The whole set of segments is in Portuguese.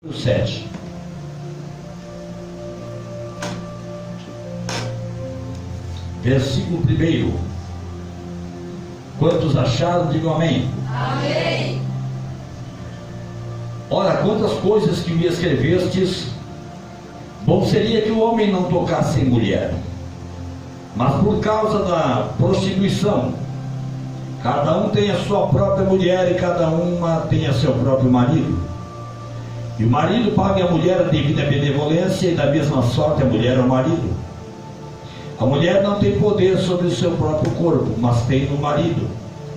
7. Versículo 1. Quantos acharam, digam amém. Amém. Ora, quantas coisas que me escrevestes, bom seria que o homem não tocasse em mulher, mas por causa da prostituição, cada um tem a sua própria mulher e cada uma tem a seu próprio marido. E o marido paga à mulher a devida benevolência, e da mesma sorte a mulher ao marido. A mulher não tem poder sobre o seu próprio corpo, mas tem no marido.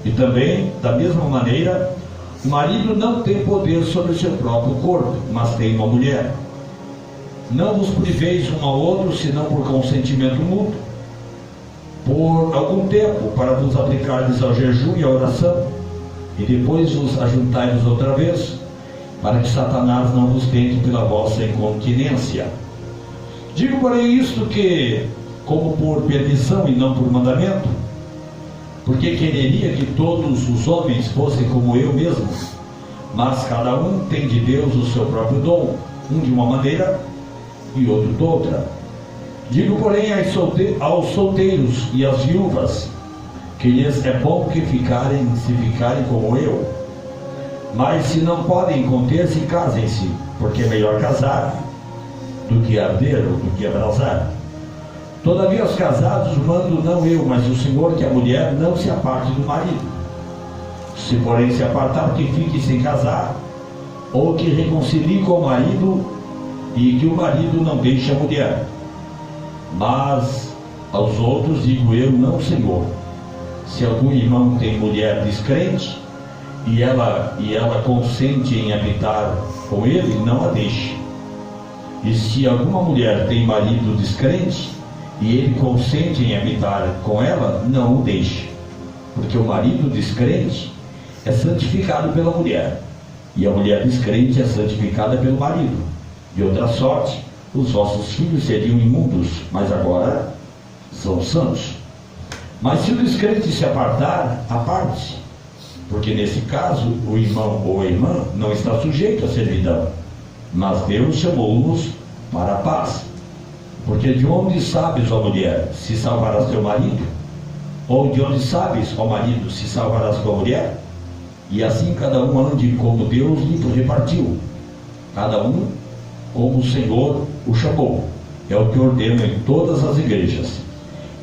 E também, da mesma maneira, o marido não tem poder sobre o seu próprio corpo, mas tem uma mulher. Não vos priveis um ao outro, senão por consentimento mútuo, por algum tempo, para vos aplicardes ao jejum e à oração, e depois vos ajuntai-vos outra vez, para que Satanás não vos tente pela vossa incontinência. Digo, porém, isto que, como por permissão e não por mandamento, porque quereria que todos os homens fossem como eu mesmo, mas cada um tem de Deus o seu próprio dom, um de uma maneira e outro de outra. Digo, porém, aos solteiros e às viúvas, que lhes é bom que se ficarem como eu. Mas se não podem conter-se, casem-se, porque é melhor casar do que arder ou do que abrasar. Todavia os casados mando não eu, mas o Senhor, que a mulher não se aparte do marido. Se porém se apartar, que fique sem casar, ou que reconcilie com o marido, e que o marido não deixe a mulher. Mas aos outros digo eu, não, Senhor. Se algum irmão tem mulher descrente, e ela consente em habitar com ele, não a deixe. E se alguma mulher tem marido descrente, e ele consente em habitar com ela, não o deixe. Porque o marido descrente é santificado pela mulher, e a mulher descrente é santificada pelo marido. De outra sorte, os vossos filhos seriam imundos, mas agora são santos. Mas se o descrente se apartar, aparte-se, porque nesse caso o irmão ou a irmã não está sujeito à servidão, mas Deus chamou-nos para a paz. Porque de onde sabes, ó mulher, se salvarás teu marido? Ou de onde sabes, ó marido, se salvarás tua mulher? E assim cada um ande como Deus lhe repartiu, cada um como o Senhor o chamou. É o que ordeno em todas as igrejas.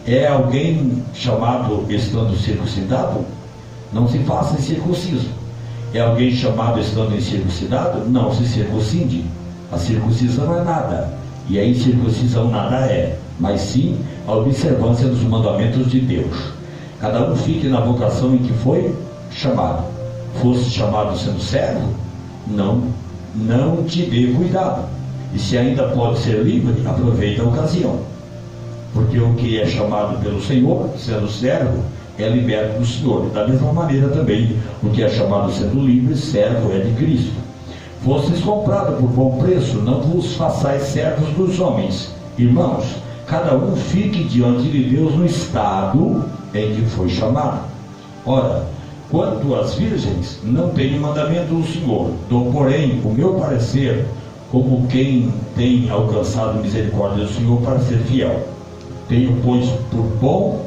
É alguém chamado estando circuncidado? Não se faça incircunciso. É alguém chamado estando incircuncidado? Não se circuncide. A circuncisão é nada, e a incircuncisão nada é, mas sim a observância dos mandamentos de Deus. Cada um fique na vocação em que foi chamado. Foste chamado sendo servo? Não te dê cuidado. E se ainda pode ser livre, aproveita a ocasião. Porque o que é chamado pelo Senhor, sendo servo, é liberto do Senhor. Da mesma maneira também, o que é chamado sendo livre, servo é de Cristo. Fostes comprado por bom preço, não vos façais servos dos homens. Irmãos, cada um fique diante de Deus no estado em que foi chamado. Ora, quanto às virgens, não tenho mandamento do Senhor. Dou, porém, o meu parecer, como quem tem alcançado misericórdia do Senhor para ser fiel. Tenho, pois, por bom,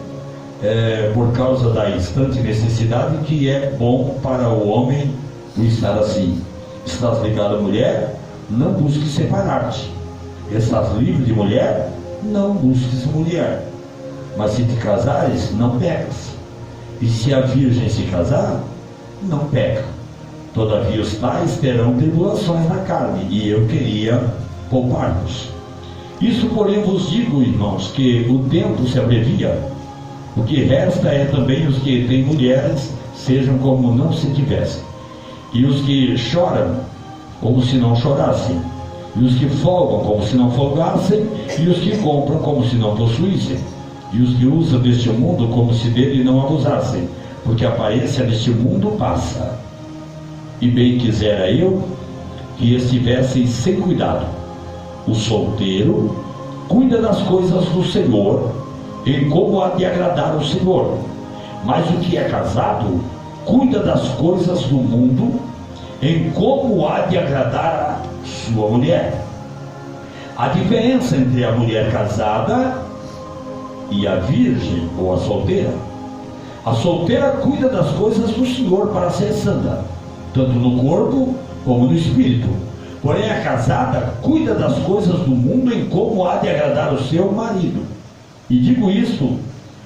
por causa da instante necessidade, que é bom para o homem o estar assim. Estás ligado à mulher? Não busques separar-te. Estás livre de mulher? Não busques mulher. Mas se te casares, não pecas. E se a virgem se casar, não peca. Todavia os tais terão tribulações na carne, e eu queria poupar-vos. Isso, porém, vos digo, irmãos, que o tempo se abrevia. O que resta é também os que têm mulheres, sejam como não se tivessem. E os que choram, como se não chorassem. E os que folgam, como se não folgassem. E os que compram, como se não possuíssem. E os que usam deste mundo, como se dele não abusassem. Porque a aparência deste mundo passa. E bem quisera eu que estivessem sem cuidado. O solteiro cuida das coisas do Senhor, em como há de agradar o Senhor. Mas o que é casado cuida das coisas do mundo, em como há de agradar sua mulher. A diferença entre a mulher casada e a virgem ou a solteira: a solteira cuida das coisas do Senhor para ser santa, tanto no corpo como no espírito. Porém a casada cuida das coisas do mundo em como há de agradar o seu marido. E digo isto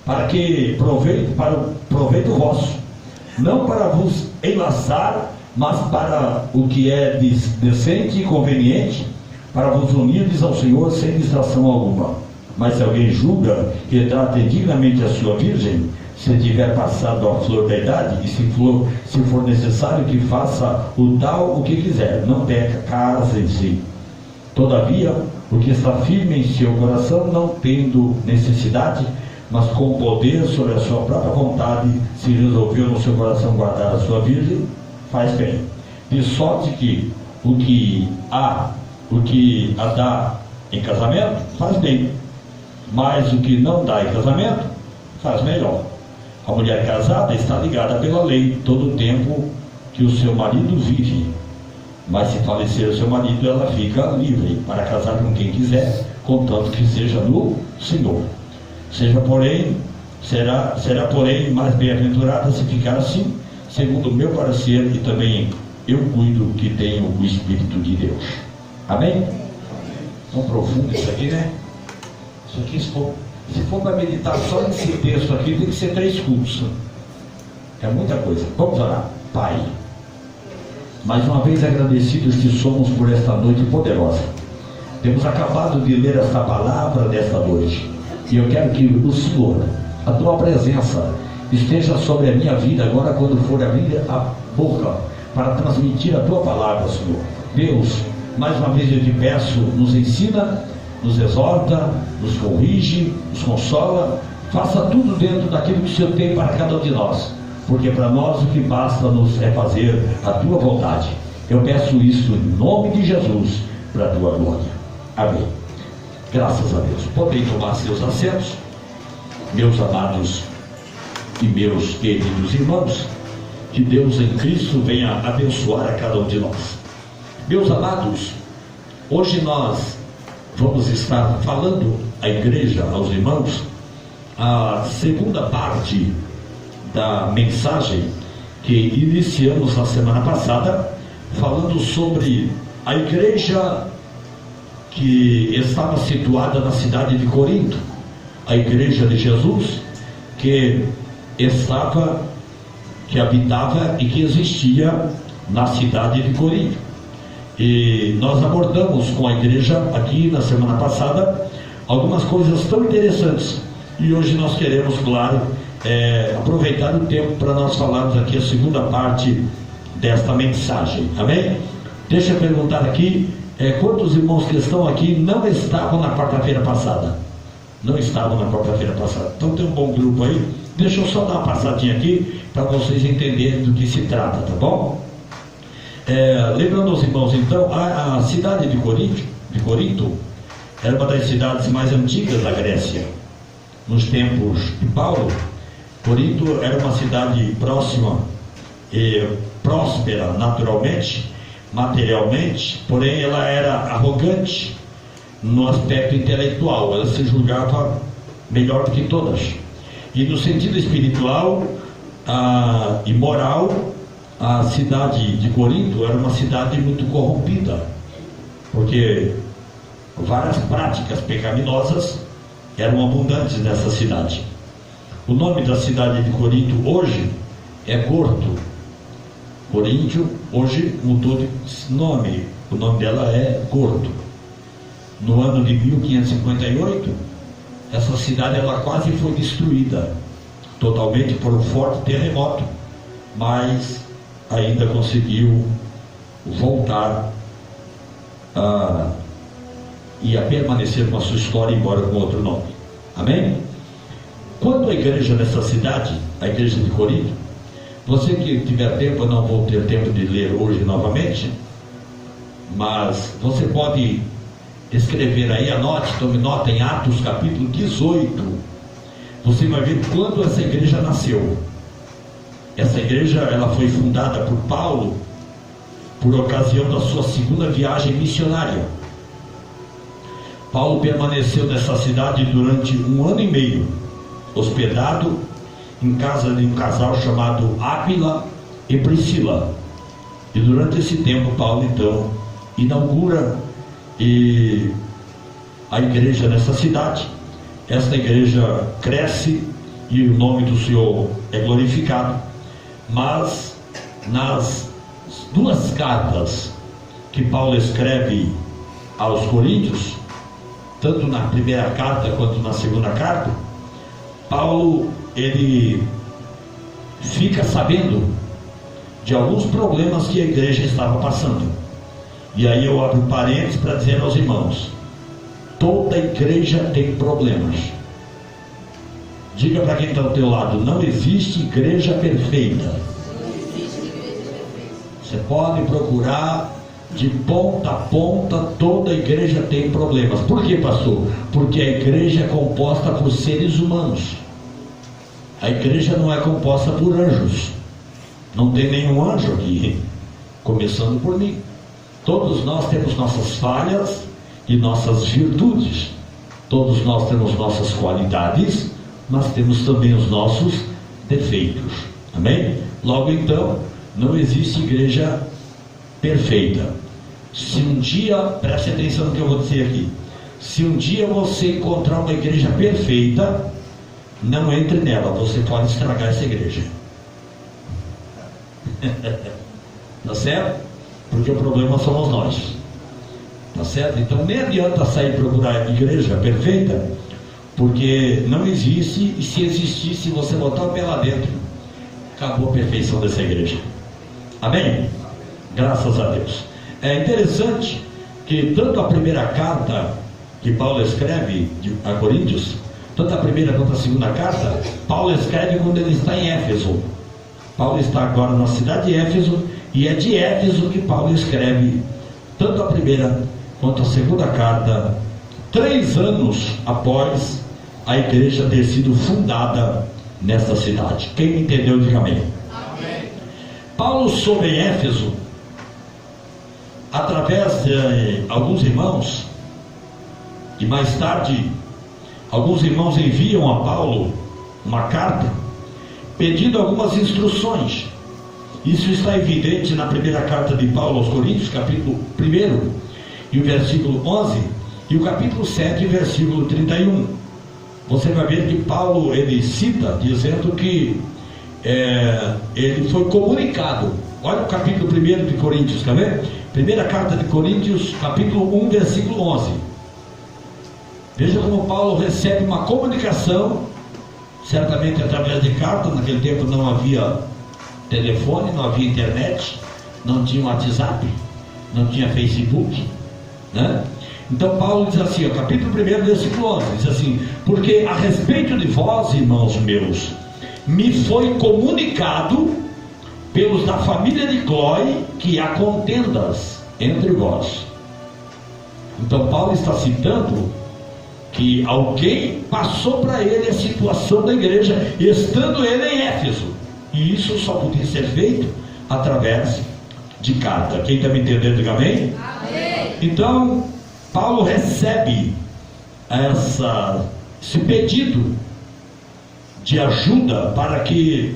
para o proveito vosso, não para vos enlaçar, mas para o que é decente e conveniente, para vos unirdes ao Senhor sem distração alguma. Mas se alguém julga que trate dignamente a sua virgem, se tiver passado a flor da idade, e se for necessário que faça o tal o que quiser, não peca, casem-se. Todavia, o que está firme em seu coração, não tendo necessidade, mas com poder sobre a sua própria vontade, se resolveu no seu coração guardar a sua virgem, faz bem. De sorte que o que a dá em casamento, faz bem. Mas o que não dá em casamento, faz melhor. A mulher casada está ligada pela lei todo o tempo que o seu marido vive. Mas se falecer o seu marido, ela fica livre para casar com quem quiser, contanto que seja no Senhor. Será porém mais bem-aventurada se ficar assim, segundo o meu parecer, e também eu cuido que tenho o Espírito de Deus. Amém? Tão profundo isso aqui, né? Isso aqui, se for para meditar só nesse texto aqui, tem que ser 3 cultos. É muita coisa. Vamos orar. Pai, mais uma vez agradecidos que somos por esta noite poderosa. Temos acabado de ler esta palavra desta noite, e eu quero que o Senhor, a tua presença, esteja sobre a minha vida agora, quando for abrir a boca para transmitir a tua palavra, Senhor. Deus, mais uma vez eu te peço, nos ensina, nos exorta, nos corrige, nos consola, faça tudo dentro daquilo que o Senhor tem para cada um de nós, porque para nós o que basta-nos é fazer a tua vontade. Eu peço isso em nome de Jesus, para a tua glória. Amém. Graças a Deus. Podem tomar seus assentos, meus amados e meus queridos irmãos. Que Deus em Cristo venha abençoar a cada um de nós. Meus amados, hoje nós vamos estar falando à igreja, aos irmãos, a segunda parte da mensagem que iniciamos na semana passada, falando sobre a igreja que estava situada na cidade de Corinto, a igreja de Jesus, que habitava e que existia na cidade de Corinto. E nós abordamos com a igreja aqui na semana passada algumas coisas tão interessantes, e hoje nós queremos, claro, aproveitar o tempo para nós falarmos aqui a segunda parte desta mensagem. Amém? Deixa eu perguntar aqui, quantos irmãos que estão aqui não estavam na quarta-feira passada? Não estavam na quarta-feira passada. Então tem um bom grupo aí. Deixa eu só dar uma passadinha aqui para vocês entenderem do que se trata, tá bom? Lembrando aos irmãos, então, a cidade de Corinto era uma das cidades mais antigas da Grécia. Nos tempos de Paulo, Corinto era uma cidade próxima e próspera naturalmente, materialmente, porém ela era arrogante no aspecto intelectual. Ela se julgava melhor do que todas, e no sentido espiritual e moral, a cidade de Corinto era uma cidade muito corrompida, porque várias práticas pecaminosas eram abundantes nessa cidade. O nome da cidade de Corinto hoje é Corto. Coríntio hoje mudou de nome, o nome dela é Corto. No ano de 1558, essa cidade ela quase foi destruída totalmente por um forte terremoto, mas ainda conseguiu voltar e a permanecer com a sua história, embora com outro nome. Amém? Quanto à igreja dessa cidade, a igreja de Corinto, você que tiver tempo, eu não vou ter tempo de ler hoje novamente, mas você pode escrever aí, anote, tome nota em Atos capítulo 18, você vai ver quando essa igreja nasceu. Essa igreja ela foi fundada por Paulo, por ocasião da sua segunda viagem missionária. Paulo permaneceu nessa cidade durante 1 ano e meio, hospedado em casa de um casal chamado Áquila e Priscila. E durante esse tempo, Paulo então inaugura a igreja nessa cidade. Esta igreja cresce e o nome do Senhor é glorificado. Mas nas 2 cartas que Paulo escreve aos Coríntios, tanto na primeira carta quanto na segunda carta, Paulo ele fica sabendo de alguns problemas que a igreja estava passando. E aí eu abro parênteses para dizer aos irmãos: toda igreja tem problemas. Diga para quem está ao teu lado: não existe igreja perfeita. Você pode procurar de ponta a ponta, toda igreja tem problemas. Por quê, pastor? Porque a igreja é composta por seres humanos. A igreja não é composta por anjos. Não tem nenhum anjo aqui, começando por mim. Todos nós temos nossas falhas e nossas virtudes. Todos nós temos nossas qualidades, mas temos também os nossos defeitos. Amém? Logo então, não existe igreja perfeita. Se um dia, preste atenção no que eu vou dizer aqui, se um dia você encontrar uma igreja perfeita, não entre nela, você pode estragar essa igreja. Tá certo? Porque o problema somos nós. Tá certo? Então nem adianta sair procurar a igreja perfeita, porque não existe, e se existisse, você botar o pé lá dentro, acabou a perfeição dessa igreja. Amém? Graças a Deus. É interessante que tanto a primeira carta que Paulo escreve a Coríntios, tanto a primeira quanto a segunda carta, Paulo escreve quando ele está em Éfeso. Paulo está agora na cidade de Éfeso, e é de Éfeso que Paulo escreve tanto a primeira quanto a segunda carta, 3 anos após a igreja ter sido fundada nesta cidade. Quem me entendeu, diga amém. Amém. Paulo soube em Éfeso, através de alguns irmãos, e mais tarde alguns irmãos enviam a Paulo uma carta pedindo algumas instruções. Isso está evidente na primeira carta de Paulo aos Coríntios, capítulo 1 e o versículo 11, e o capítulo 7, versículo 31. Você vai ver que Paulo ele cita dizendo que ele foi comunicado. Olha o capítulo 1 de Coríntios, quer ver? Primeira carta de Coríntios, capítulo 1, versículo 11. Veja como Paulo recebe uma comunicação, certamente através de carta. Naquele tempo não havia telefone, não havia internet, não tinha WhatsApp, não tinha Facebook, né? Então Paulo diz assim, capítulo 1, versículo 11, diz assim: porque a respeito de vós, irmãos meus, me foi comunicado pelos da família de Cloe que há contendas entre vós. Então Paulo está citando que alguém passou para ele a situação da igreja, estando ele em Éfeso, e isso só podia ser feito através de carta. Quem está me entendendo, diga amém? Amém. Então Paulo recebe esse pedido de ajuda para que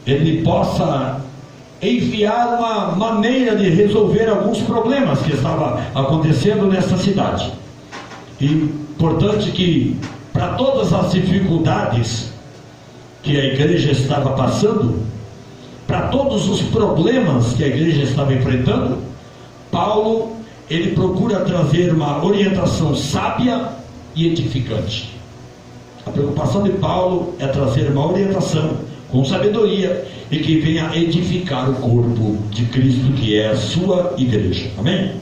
ele possa enviar uma maneira de resolver alguns problemas que estavam acontecendo nessa cidade. E importante que para todas as dificuldades que a igreja estava passando, para todos os problemas que a igreja estava enfrentando, Paulo ele procura trazer uma orientação sábia e edificante. A preocupação de Paulo é trazer uma orientação com sabedoria e que venha edificar o corpo de Cristo, que é a sua igreja. Amém?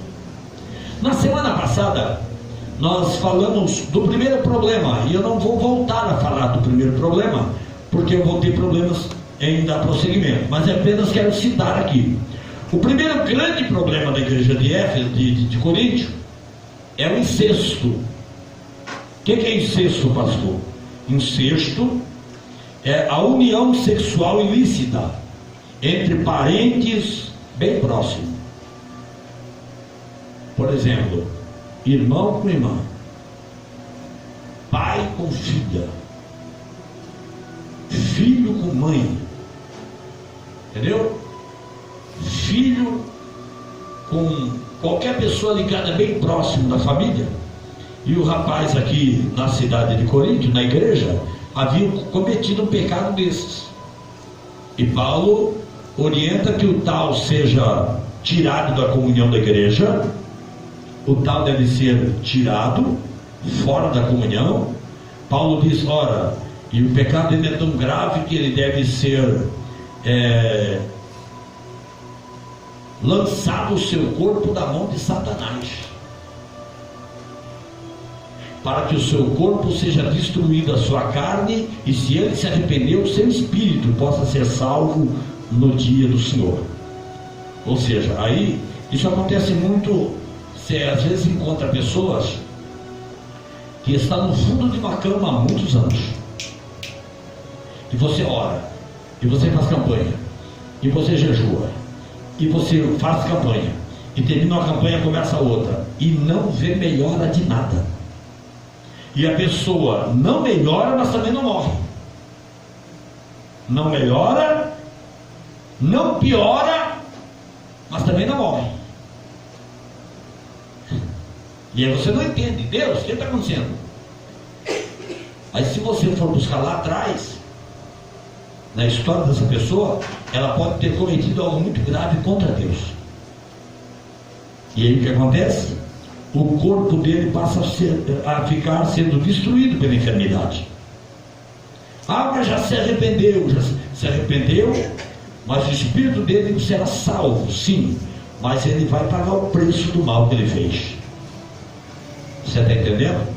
Na semana passada nós falamos do primeiro problema, e eu não vou voltar a falar do primeiro problema, porque eu vou ter problemas em dar prosseguimento, mas apenas quero citar aqui. O primeiro grande problema da igreja de Éfeso, de Coríntio, é o incesto. O que é incesto, pastor? Incesto é a união sexual ilícita entre parentes bem próximos. Por exemplo, irmão com irmã, pai com filha, filho com mãe, entendeu? Filho com qualquer pessoa ligada bem próximo da família. E o rapaz aqui na cidade de Corinto, na igreja, havia cometido um pecado desses. E Paulo orienta que o tal seja tirado da comunhão da igreja. O tal deve ser tirado fora da comunhão. Paulo diz, ora, e o pecado dele é tão grave que ele deve ser lançado o seu corpo da mão de Satanás, para que o seu corpo seja destruído a sua carne, e se ele se arrependeu, o seu espírito possa ser salvo no dia do Senhor. Ou seja, aí isso acontece muito. Você às vezes encontra pessoas que estão no fundo de uma cama há muitos anos, e você ora, e você faz campanha, e você jejua, e você faz campanha, e termina uma campanha, começa outra, e não vê melhora de nada. E a pessoa não melhora, mas também não morre. Não melhora, não piora, mas também não morre. E aí você não entende, Deus, o que está acontecendo? Aí se você for buscar lá atrás, na história dessa pessoa, ela pode ter cometido algo muito grave contra Deus. E aí o que acontece? O corpo dele passa a ficar sendo destruído pela enfermidade. Ah, mas já se arrependeu, mas o espírito dele será salvo, sim, mas ele vai pagar o preço do mal que ele fez. Você está entendendo?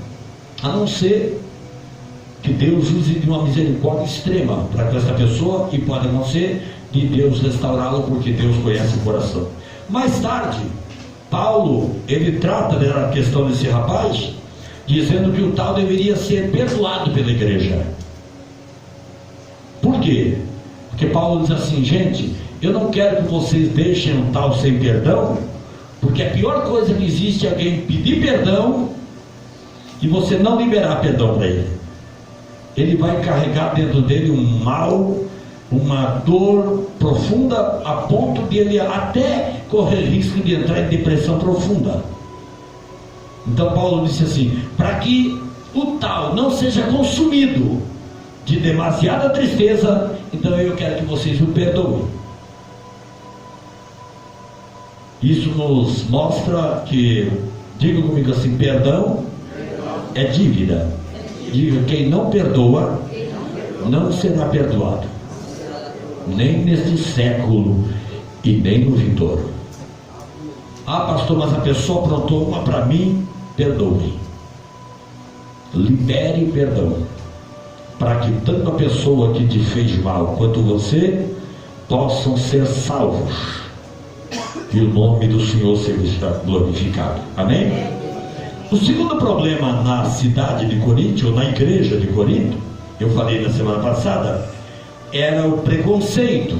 A não ser que Deus use de uma misericórdia extrema para com essa pessoa, e pode acontecer de Deus restaurá-lo, porque Deus conhece o coração. Mais tarde, Paulo, ele trata da questão desse rapaz, dizendo que o tal deveria ser perdoado pela igreja. Por quê? Porque Paulo diz assim, gente, eu não quero que vocês deixem o tal sem perdão, porque a pior coisa que existe é alguém pedir perdão e você não liberar perdão para ele. Ele vai carregar dentro dele um mal, uma dor profunda, a ponto de ele até correr risco de entrar em depressão profunda. Então Paulo disse assim, para que o tal não seja consumido de demasiada tristeza, então eu quero que vocês o perdoem. Isso nos mostra que, diga comigo assim, perdão é dívida. Diga, quem não perdoa não será perdoado, nem neste século e nem no vindouro. Ah, pastor, mas a pessoa aprontou uma para mim, perdoe. Libere perdão, para que tanto a pessoa que te fez mal quanto você possam ser salvos e o nome do Senhor seja glorificado. Amém? O segundo problema na cidade de Corinto, ou na igreja de Corinto, eu falei na semana passada, era o preconceito.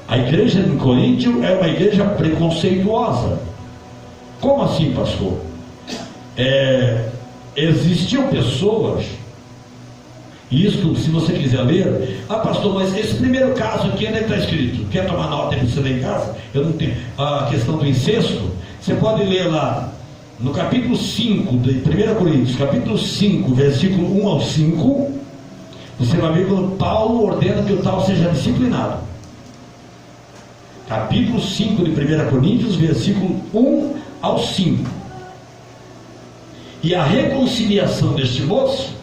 A igreja de Corinto é uma igreja preconceituosa. Como assim, pastor? Existiam pessoas, isso se você quiser ler, ah pastor, mas esse primeiro caso aqui, onde é que está escrito? Quer tomar nota para você ler em casa? Eu não tenho. A questão do incesto, você pode ler lá no capítulo 5 de 1 Coríntios, capítulo 5, versículo 1 ao 5, você vai ver quando Paulo ordena que o tal seja disciplinado. Capítulo 5 de 1 Coríntios, versículo 1 ao 5. E a reconciliação deste moço,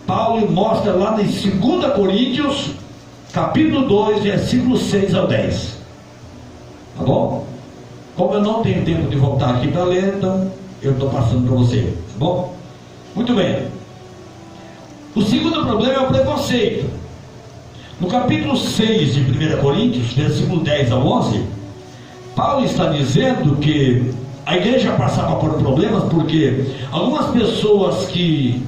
Paulo mostra lá em 2 Coríntios, capítulo 2, versículos 6 ao 10. Tá bom? Como eu não tenho tempo de voltar aqui para ler, então eu estou passando para você. Tá bom? Muito bem. O segundo problema é o preconceito. No capítulo 6 de 1 Coríntios, versículo 10 ao 11, Paulo está dizendo que a igreja passava por problemas porque algumas pessoas que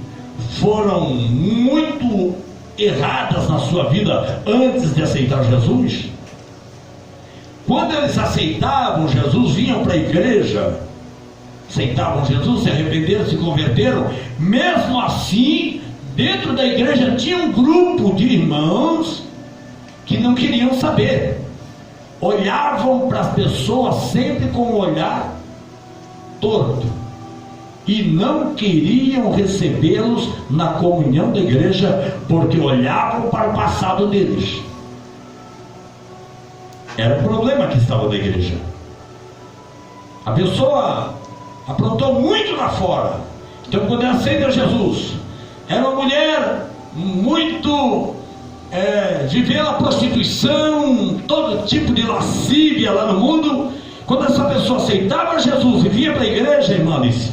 foram muito erradas na sua vida antes de aceitar Jesus, quando eles aceitavam Jesus, vinham para a igreja, aceitavam Jesus, se arrependeram, se converteram, mesmo assim, dentro da igreja tinha um grupo de irmãos que não queriam saber, olhavam para as pessoas sempre com um olhar torto e não queriam recebê-los na comunhão da igreja, porque olhavam para o passado deles. Era o problema que estava na igreja. A pessoa aprontou muito lá fora, então quando ela aceita Jesus, era uma mulher muito vivendo a prostituição, todo tipo de lascívia lá no mundo. Quando essa pessoa aceitava Jesus e vinha para a igreja, irmãs,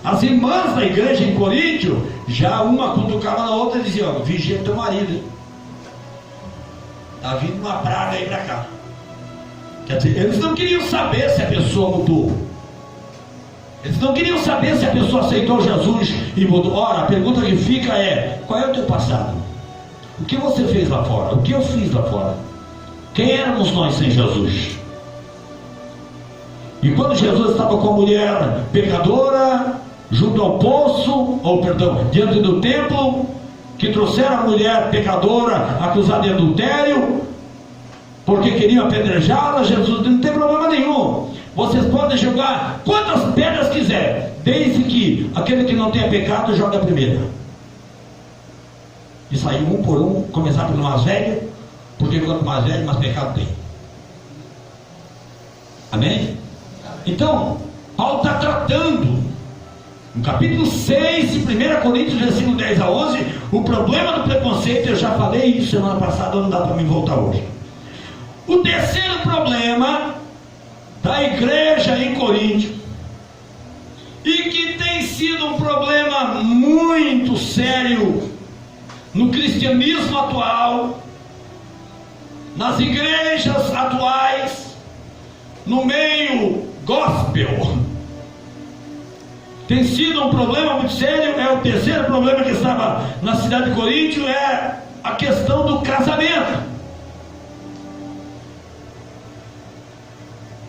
as irmãs da igreja em Coríntio, já uma cutucava na outra e dizia: vigia teu marido, hein? Está vindo uma praga aí para cá. Quer dizer, eles não queriam saber se a pessoa mudou, eles não queriam saber se a pessoa aceitou Jesus e mudou. Ora, a pergunta que fica é: qual é o teu passado? O que você fez lá fora? O que eu fiz lá fora? Quem éramos nós sem Jesus? E quando Jesus estava com a mulher pecadora, junto ao poço, diante do templo, que trouxeram a mulher pecadora acusada de adultério, porque queriam apedrejá-la, Jesus não tem problema nenhum. Vocês podem jogar quantas pedras quiser, desde que aquele que não tenha pecado joga a primeira. E saiu um por um, começar pelo mais velho, porque quanto mais velho, mais pecado tem. Amém? Então, Paulo está tratando, no capítulo 6 de 1 Coríntios, versículo 10 a 11, o problema do preconceito. Eu já falei isso semana passada, não dá para me voltar hoje. O terceiro problema da igreja em Coríntio, e que tem sido um problema muito sério no cristianismo atual, nas igrejas atuais, no meio gospel, tem sido um problema muito sério. É o terceiro problema que estava na cidade de Coríntio, é a questão do casamento.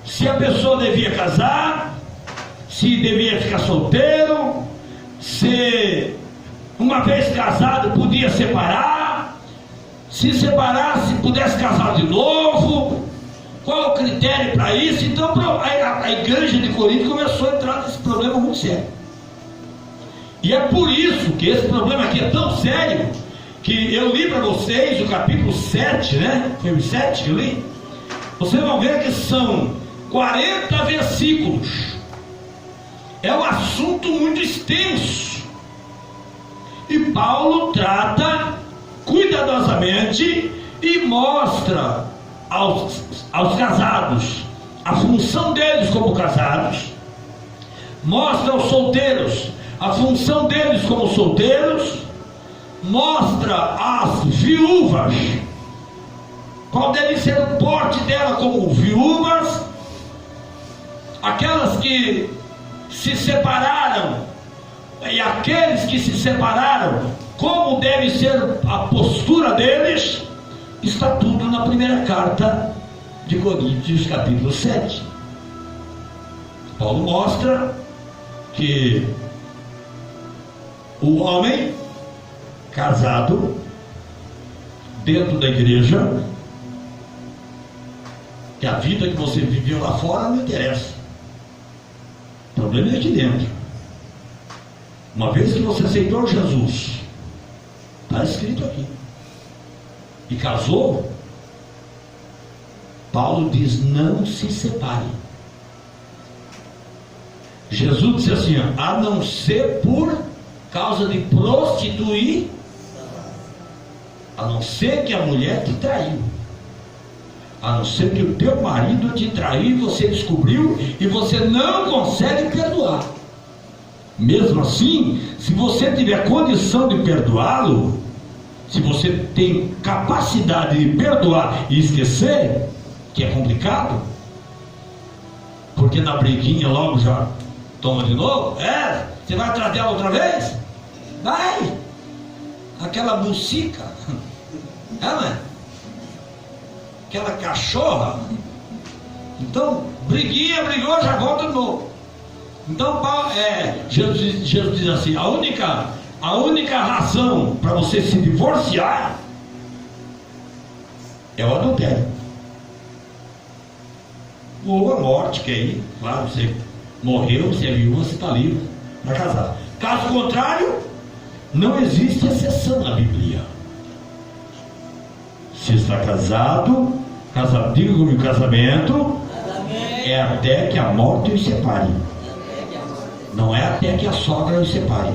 Se a pessoa devia casar, se devia ficar solteiro, se uma vez casado podia separar, se separasse pudesse casar de novo, qual é o critério para isso? Então a igreja de Corinto começou a entrar nesse problema muito sério. E é por isso que esse problema aqui é tão sério, que eu li para vocês o capítulo 7, né? Foi o 7 que eu li. Vocês vão ver que são 40 versículos. É um assunto muito extenso. E Paulo trata cuidadosamente e mostra aos casados a função deles como casados, mostra aos solteiros a função deles como solteiros, mostra às viúvas qual deve ser o porte dela como viúvas, aquelas que se separaram e aqueles que se separaram, como deve ser a postura deles. Está tudo na primeira carta de Coríntios, capítulo 7. Paulo mostra que o homem casado dentro da igreja, que a vida que você viveu lá fora não interessa, o problema é aqui dentro. Uma vez que você aceitou Jesus, está escrito aqui, e casou, Paulo diz: não se separe. Jesus disse assim: a não ser por causa de prostituir, a não ser que a mulher te traiu, a não ser que o teu marido te traiu, você descobriu e você não consegue perdoar. Mesmo assim, se você tiver condição de perdoá-lo, se você tem capacidade de perdoar e esquecer, que é complicado, porque na briguinha logo já toma de novo. Você vai atrás dela outra vez? Vai! Aquela bucica, não é? Aquela cachorra, Então, brigou, já volta de novo. Então, Jesus diz assim: a única razão para você se divorciar é o adultério. Ou a morte, que aí, claro, você morreu, você é viúva, você está livre para casar. Caso contrário, não existe exceção na Bíblia. Se está casado, digo que o casamento é até que a morte os separe. Não é até que a sogra os separe.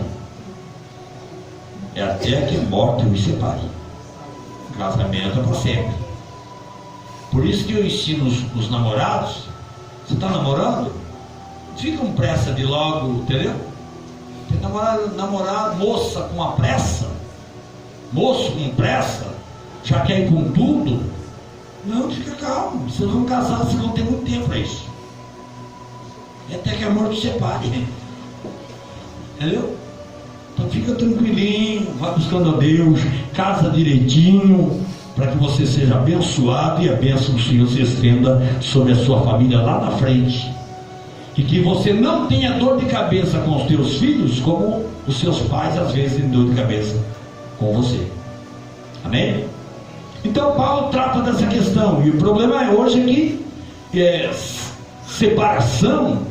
É até que a morte os separe. O casamento é para sempre. Por isso que eu ensino os namorados. Você está namorando? Fica com pressa de logo, entendeu? Tem namorado, moça com a pressa, moço com pressa, já quer ir com tudo. Não, fica calmo. Vocês vão casar, vocês vão ter muito tempo para isso. É até que a morte separe. Entendeu? Então fica tranquilinho, vai buscando a Deus, casa direitinho, para que você seja abençoado e a bênção do Senhor se estenda sobre a sua família lá na frente. E que você não tenha dor de cabeça com os teus filhos, como os seus pais às vezes têm dor de cabeça com você. Amém? Então Paulo trata dessa questão. E o problema hoje é que separação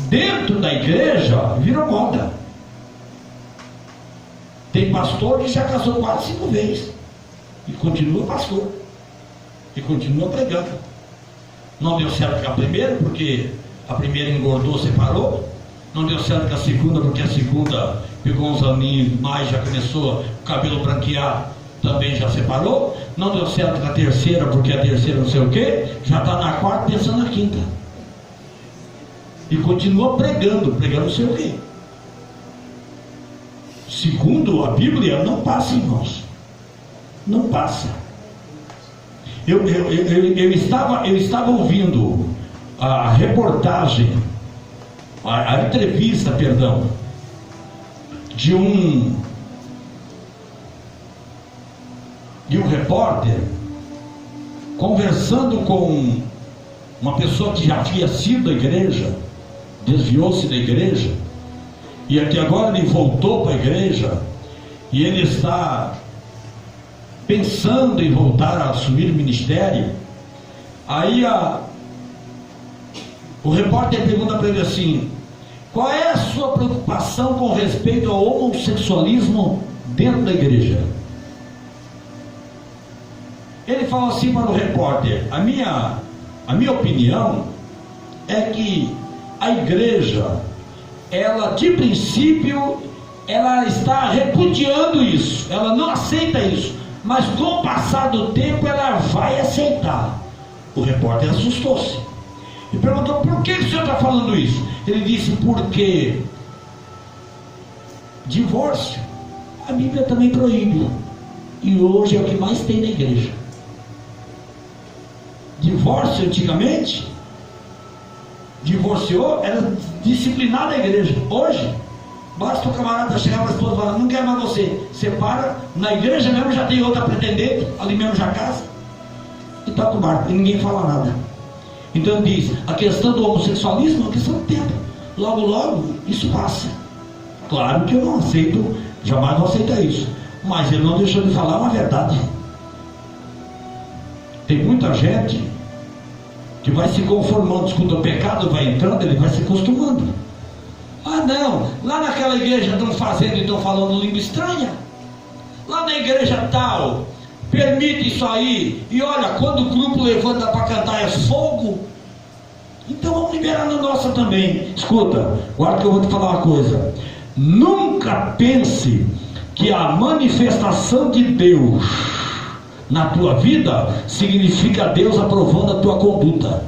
dentro da igreja virou moda. Tem pastor que já casou 4, 5 vezes e continua pastor e continua pregando. Não deu certo com a primeira, porque a primeira engordou, separou. Não deu certo com a segunda, porque a segunda pegou uns aninhos mais, já começou o cabelo branquear, também já separou. Não deu certo com a terceira, porque a terceira não sei o que, já está na quarta pensando na quinta. E continua pregando não sei o que. Segundo a Bíblia, não passa, irmãos. Não passa. Eu estava ouvindo a reportagem, a entrevista, perdão, de um repórter conversando com uma pessoa que já havia sido da igreja, desviou-se da igreja, e até agora ele voltou para a igreja, e ele está pensando em voltar a assumir o ministério. Aí o repórter pergunta para ele assim: qual é a sua preocupação com respeito ao homossexualismo dentro da igreja? Ele fala assim para o repórter: a minha opinião é que a igreja, ela de princípio, ela está repudiando isso, ela não aceita isso, mas com o passar do tempo ela vai aceitar. O repórter assustou-se e perguntou: por que o senhor está falando isso? Ele disse: porque divórcio a Bíblia também proíbe, e hoje é o que mais tem na igreja. Divórcio antigamente, divorciou, era disciplinado a igreja. Hoje, basta o camarada chegar para a esposa e falar: não quero mais você, separa, na igreja mesmo já tem outra pretendente, ali mesmo já casa, e toca o barco, e ninguém fala nada. Então ele diz: a questão do homossexualismo é uma questão de tempo, logo isso passa. Claro que eu não aceito, jamais vou aceitar isso, mas ele não deixou de falar uma verdade. Tem muita gente que vai se conformando, escuta, o pecado vai entrando, ele vai se acostumando. Ah não, lá naquela igreja estão fazendo e estão falando língua estranha, lá na igreja tal permite isso aí, e olha, quando o grupo levanta para cantar é fogo, então vamos liberar na nossa também. Escuta, guarda que eu vou te falar uma coisa: nunca pense que a manifestação de Deus na tua vida significa Deus aprovando a tua conduta.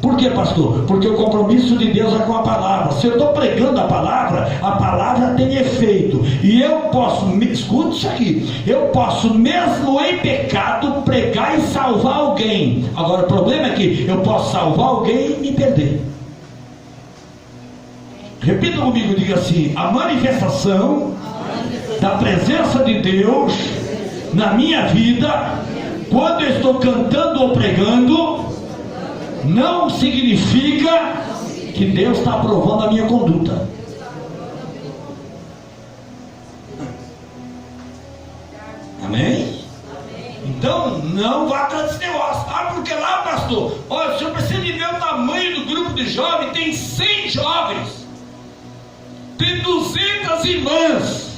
Por quê, pastor? Porque o compromisso de Deus é com a palavra. Se eu estou pregando a palavra tem efeito, e eu posso, escute isso aqui, eu posso mesmo em pecado pregar e salvar alguém. Agora o problema é que eu posso salvar alguém e me perder. Repita comigo, diga assim: a manifestação da presença de Deus na minha vida quando eu estou cantando ou pregando, não significa que Deus está aprovando a minha conduta. Amém? Então, não vá atrás desse negócio. Ah, porque lá, pastor, olha, o senhor precisa de ver o tamanho do grupo de jovens. Tem 100 jovens, tem 200 irmãs,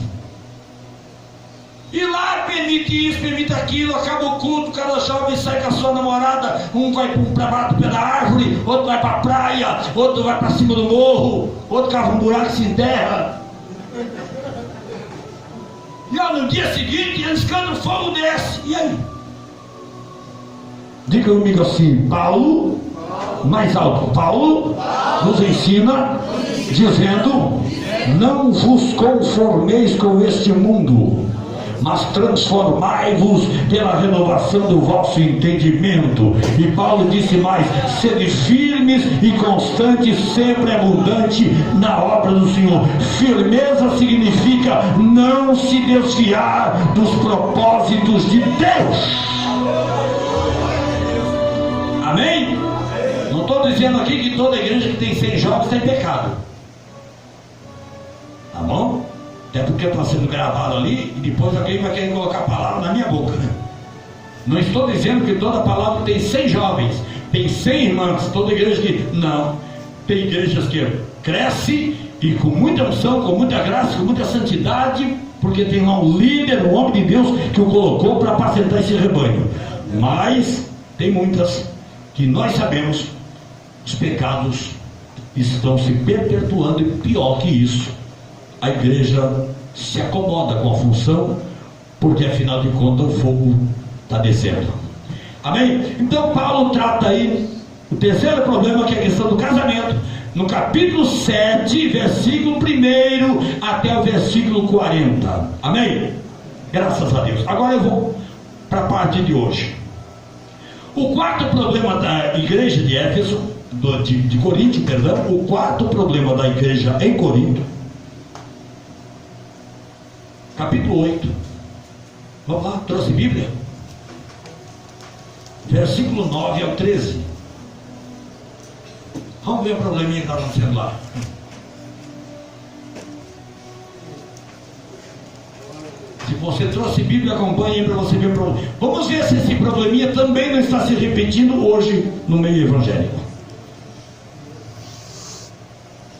e lá permite isso, permite aquilo. Acaba o culto, cada jovem sai com a sua namorada. Um vai para baixo do pé da árvore, outro vai para a praia, outro vai para cima do morro, outro cava um buraco e se enterra. E no dia seguinte, eles cantam, o fogo desce. E aí? Diga comigo assim: Paulo, mais alto, Paulo nos ensina, dizendo: não vos conformeis com este mundo, mas transformai-vos pela renovação do vosso entendimento. E Paulo disse mais: sede firmes e constantes, sempre abundante na obra do Senhor. Firmeza significa não se desviar dos propósitos de Deus. Amém? Não estou dizendo aqui que toda igreja que tem 100 jovens tem pecado, tá bom? Até porque está sendo gravado ali, e depois alguém vai querer colocar a palavra na minha boca, né? Não estou dizendo que toda palavra tem 100 jovens, tem 100 irmãs, toda igreja que... Não, tem igrejas que cresce, e com muita unção, com muita graça, com muita santidade, porque tem lá um líder, um homem de Deus, que o colocou para apacentar esse rebanho. Mas tem muitas que nós sabemos, os pecados estão se perpetuando, e pior que isso, a igreja se acomoda com a função, porque afinal de contas o fogo está descendo. Amém? Então Paulo trata aí o terceiro problema, que é a questão do casamento, no capítulo 7, versículo 1 até o versículo 40. Amém? Graças a Deus. Agora eu vou para a parte de hoje. O quarto problema da igreja de Éfeso, de Corinto, perdão, o quarto problema da igreja em Corinto, capítulo 8, vamos lá, trouxe Bíblia? Versículo 9 ao 13. Vamos ver o probleminha que está acontecendo lá. Se você trouxe Bíblia, acompanhe aí para você ver o problema. Vamos ver se esse probleminha também não está se repetindo hoje no meio evangélico.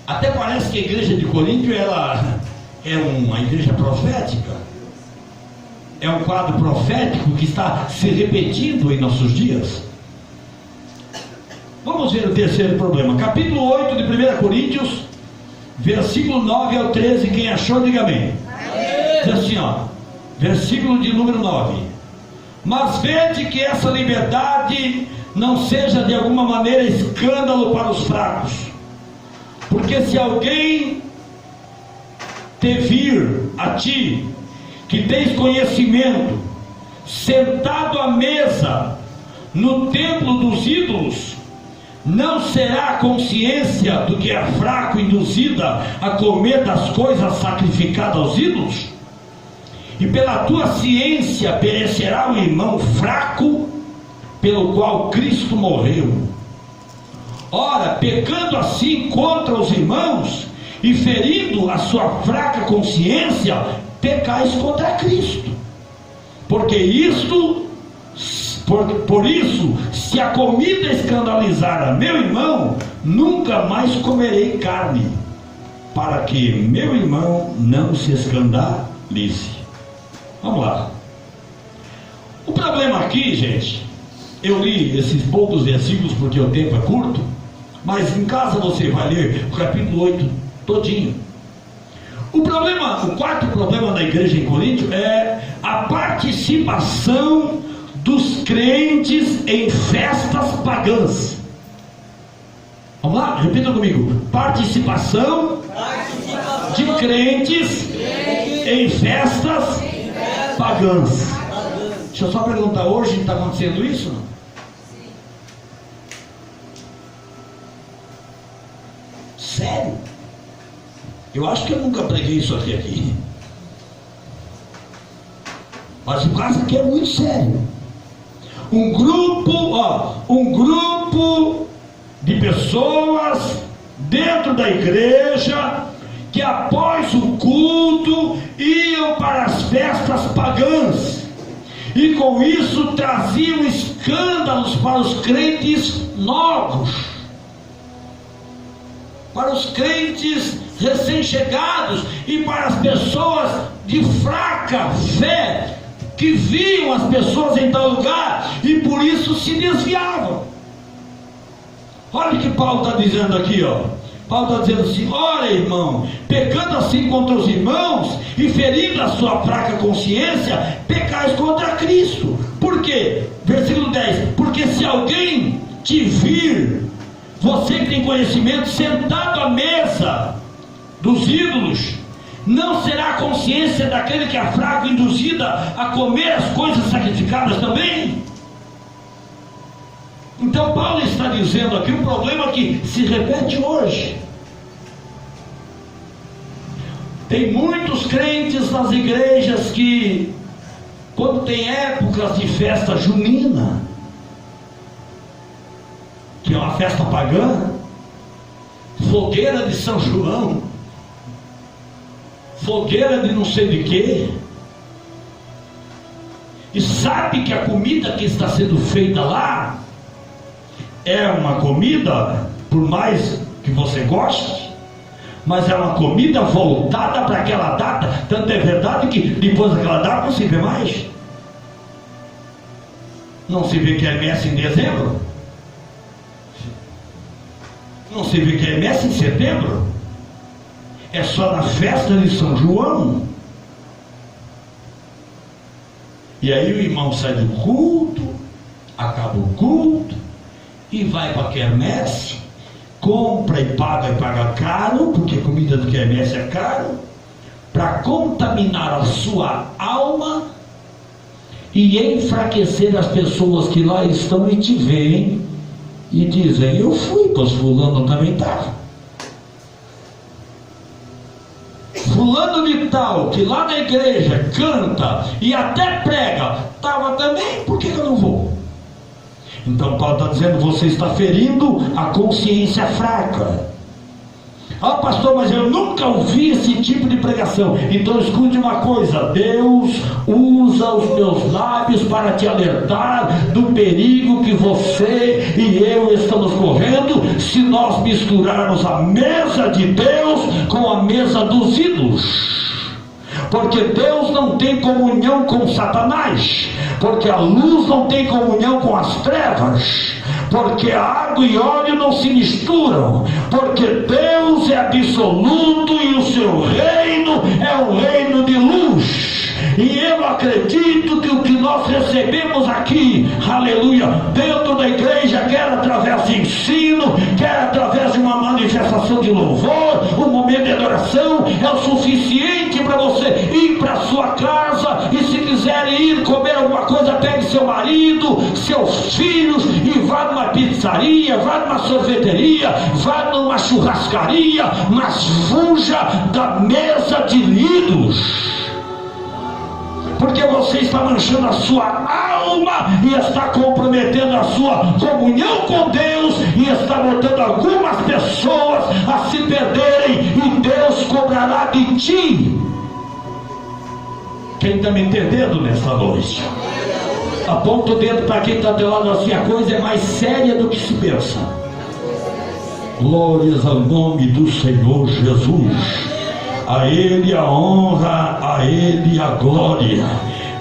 Até parece que a igreja de Corinto ela é uma igreja profética, é um quadro profético que está se repetindo em nossos dias. Vamos ver o terceiro problema, capítulo 8 de 1 Coríntios, versículo 9 ao 13. Quem achou, diga amém. Diz assim, ó, versículo de número 9: mas vede que essa liberdade não seja de alguma maneira escândalo para os fracos, porque se alguém te vir a ti, que tens conhecimento, sentado à mesa no templo dos ídolos, não será a consciência do que é fraco induzida a comer das coisas sacrificadas aos ídolos? E pela tua ciência perecerá o irmão fraco, pelo qual Cristo morreu. Ora, pecando assim contra os irmãos, e ferindo a sua fraca consciência, pecais contra Cristo. Porque isto, por isso, se a comida escandalizar a meu irmão, nunca mais comerei carne, para que meu irmão não se escandalize. Vamos lá. O problema aqui, gente, eu li esses poucos versículos porque o tempo é curto, mas em casa você vai ler o capítulo 8 todinho. O quarto problema da igreja em Corinto é a participação dos crentes em festas pagãs. Vamos lá? Repita comigo. Participação de crentes em festas pagãs. Deixa eu só perguntar, hoje está acontecendo isso? Sério? Eu acho que eu nunca preguei isso aqui. Mas o caso aqui é muito sério. um grupo de pessoas dentro da igreja que após o culto iam para as festas pagãs e com isso traziam escândalos para os crentes novos, para os crentes recém-chegados e para as pessoas de fraca fé que viam as pessoas em tal lugar e por isso se desviavam. Olha o que Paulo está dizendo aqui, ó. Paulo está dizendo assim: ora, irmão, pecando assim contra os irmãos e ferindo a sua fraca consciência, pecais contra Cristo. Por quê? Versículo 10: porque se alguém te vir, você que tem conhecimento, sentado à mesa dos ídolos, não será a consciência daquele que é fraco induzida a comer as coisas sacrificadas também? Então Paulo está dizendo aqui um problema que se repete hoje. Tem muitos crentes nas igrejas que, quando tem épocas de festa junina, que é uma festa pagã, fogueira de São João, fogueira de não sei de quê, e sabe que a comida que está sendo feita lá é uma comida, por mais que você goste, mas é uma comida voltada para aquela data. Tanto é verdade que depois daquela data não se vê mais. Não se vê quermesse em dezembro, não se vê quermesse em setembro, é só na festa de São João. E aí o irmão sai do culto, acaba o culto e vai para a quermesse, compra e paga caro, porque a comida do quermesse é caro, para contaminar a sua alma e enfraquecer as pessoas que lá estão e te veem e dizem: eu fui, pois fulano também estava. Fulano de tal, que lá na igreja canta e até prega, estava também, por que eu não vou? Então Paulo está dizendo: você está ferindo a consciência fraca. Ah, pastor, mas eu nunca ouvi esse tipo de pregação. Então escute uma coisa: Deus usa os meus lábios para te alertar do perigo que você e eu estamos correndo se nós misturarmos a mesa de Deus com a mesa dos ídolos. Porque Deus não tem comunhão com Satanás, porque a luz não tem comunhão com as trevas, porque a água e óleo não se misturam, porque Deus é absoluto e o seu reino é um reino de luz. E eu acredito que o que nós recebemos aqui, aleluia, dentro da igreja, quer através de ensino, quer através de uma manifestação de louvor, um momento de adoração, é o suficiente para você ir para a sua casa e, se quiser ir comer alguma coisa, pegue seu marido, seus filhos e vá numa pizzaria, vá numa sorveteria, vá numa churrascaria, mas fuja da mesa de ídolos. Porque você está manchando a sua alma e está comprometendo a sua comunhão com Deus e está botando algumas pessoas a se perderem e Deus cobrará de ti. Quem está me entendendo nesta noite? Aponta o dedo para quem está do lado assim: a coisa é mais séria do que se pensa. Glórias ao nome do Senhor Jesus. A Ele a honra, a Ele a glória.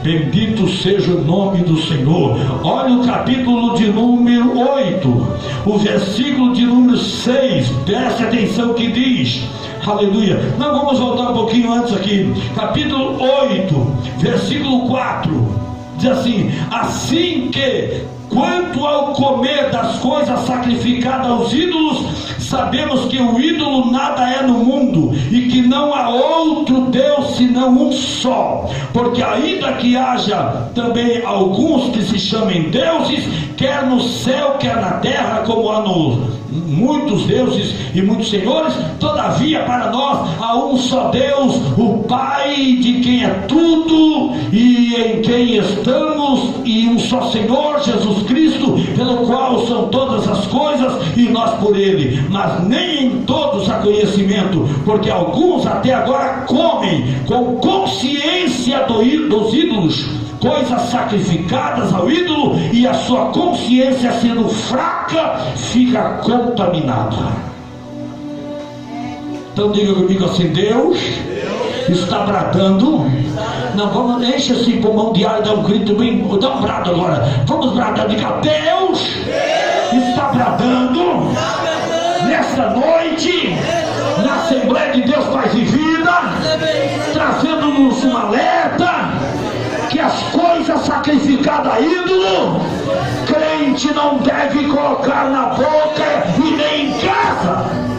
Bendito seja o nome do Senhor. Olha o capítulo de número 8, o versículo de número 6. Preste atenção que diz, aleluia. Nós vamos voltar um pouquinho antes aqui. Capítulo 8, versículo 4. Diz assim: assim que, quanto ao comer das coisas sacrificadas aos ídolos, sabemos que o ídolo nada é no mundo, e que não há outro Deus senão um só. Porque ainda que haja também alguns que se chamem deuses, quer no céu, quer na terra, como há muitos deuses e muitos senhores, todavia para nós há um só Deus, o Pai, de quem é tudo e em quem estamos, e um só Senhor, Jesus Cristo, pelo qual são todas as coisas e nós por Ele. Mas nem em todos há conhecimento, porque alguns até agora comem com consciência dos ídolos, coisas sacrificadas ao ídolo, e a sua consciência, sendo fraca, fica contaminada. Então diga comigo assim: Deus está bradando. Não, vamos, enche esse pulmão de ar e dá um grito bem, dá um brado agora. Vamos bradar, diga: Deus está bradando nesta noite, na Assembleia de Deus Paz e Vida, trazendo-nos um alerta que as coisas sacrificadas a ídolo, crente não deve colocar na boca e nem em casa.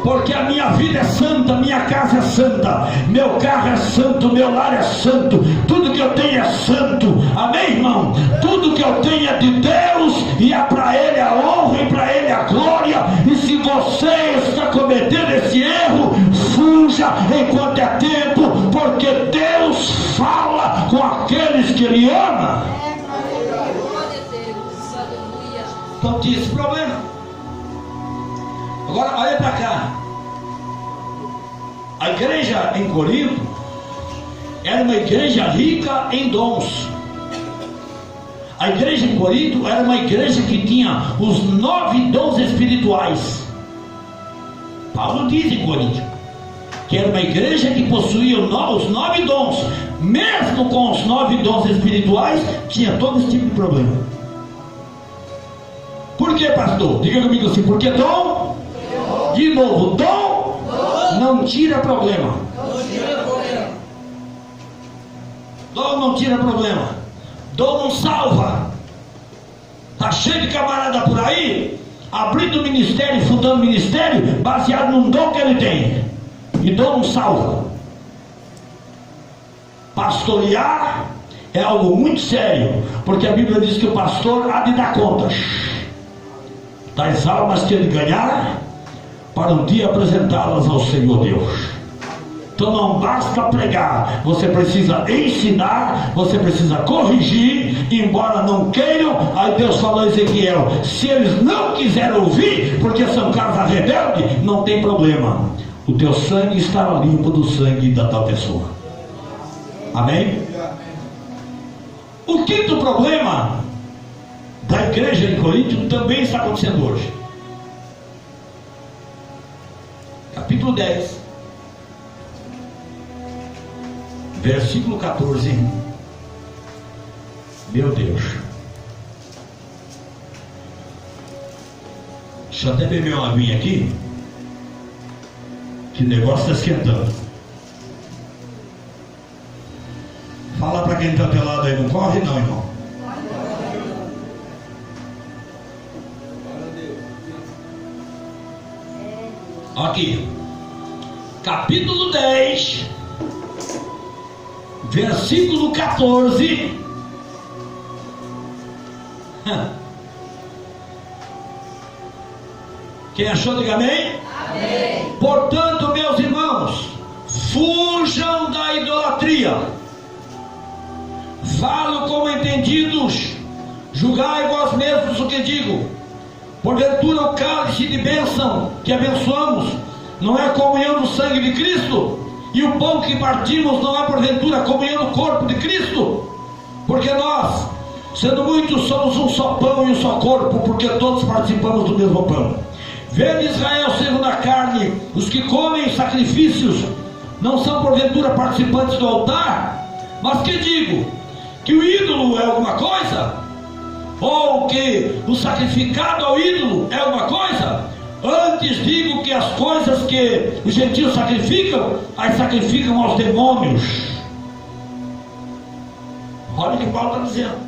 Porque a minha vida é santa, minha casa é santa, meu carro é santo, meu lar é santo, tudo que eu tenho é santo, amém, irmão? Tudo que eu tenho é de Deus, e é para Ele a honra e para Ele a glória. E se você está cometendo esse erro, fuja enquanto é tempo, porque Deus fala com aqueles que Ele ama. Então tinha esse problema. Agora olha para cá. A igreja em Corinto era uma igreja rica em dons. A igreja em Corinto era uma igreja que tinha os 9 dons espirituais. Paulo diz em Corinto que era uma igreja que possuía os 9 dons. Mesmo com os 9 dons espirituais, tinha todo esse tipo de problema. Por que, pastor? Diga comigo assim: porque dom? De novo, dom não tira problema. Dom não tira problema. Dom não salva. Está cheio de camarada por aí abrindo ministério, fundando ministério baseado num dom que ele tem. E dom não salva. Pastorear é algo muito sério, porque a Bíblia diz que o pastor há de dar contas das almas que ele ganhar, para um dia apresentá-las ao Senhor Deus. Então não basta pregar, você precisa ensinar, você precisa corrigir, embora não queiram. Aí Deus falou a Ezequiel: se eles não quiserem ouvir, porque são casa rebelde, não tem problema, o teu sangue estará limpo do sangue da tal pessoa. Amém? O quinto problema da igreja em Corinto também está acontecendo hoje. Capítulo 10, versículo 14. Meu Deus, deixa eu até beber uma aguinha aqui, que o negócio está esquentando. Fala para quem está pelado aí: não corre não, irmão. Aqui, capítulo 10, versículo 14. Quem achou, diga amém. Amém. Portanto, meus irmãos, fujam da idolatria. Falo como entendidos, julgai vós mesmos o que digo. Porventura o cálice de bênção que abençoamos não é a comunhão do sangue de Cristo? E o pão que partimos não é porventura a comunhão do corpo de Cristo? Porque nós, sendo muitos, somos um só pão e um só corpo, porque todos participamos do mesmo pão. Vede, Israel segundo a carne, os que comem sacrifícios não são porventura participantes do altar? Mas que digo? Que o ídolo é alguma coisa? Ou que o sacrificado ao ídolo é alguma coisa? Antes digo que as coisas que os gentios sacrificam, as sacrificam aos demônios. Olha o que Paulo está dizendo.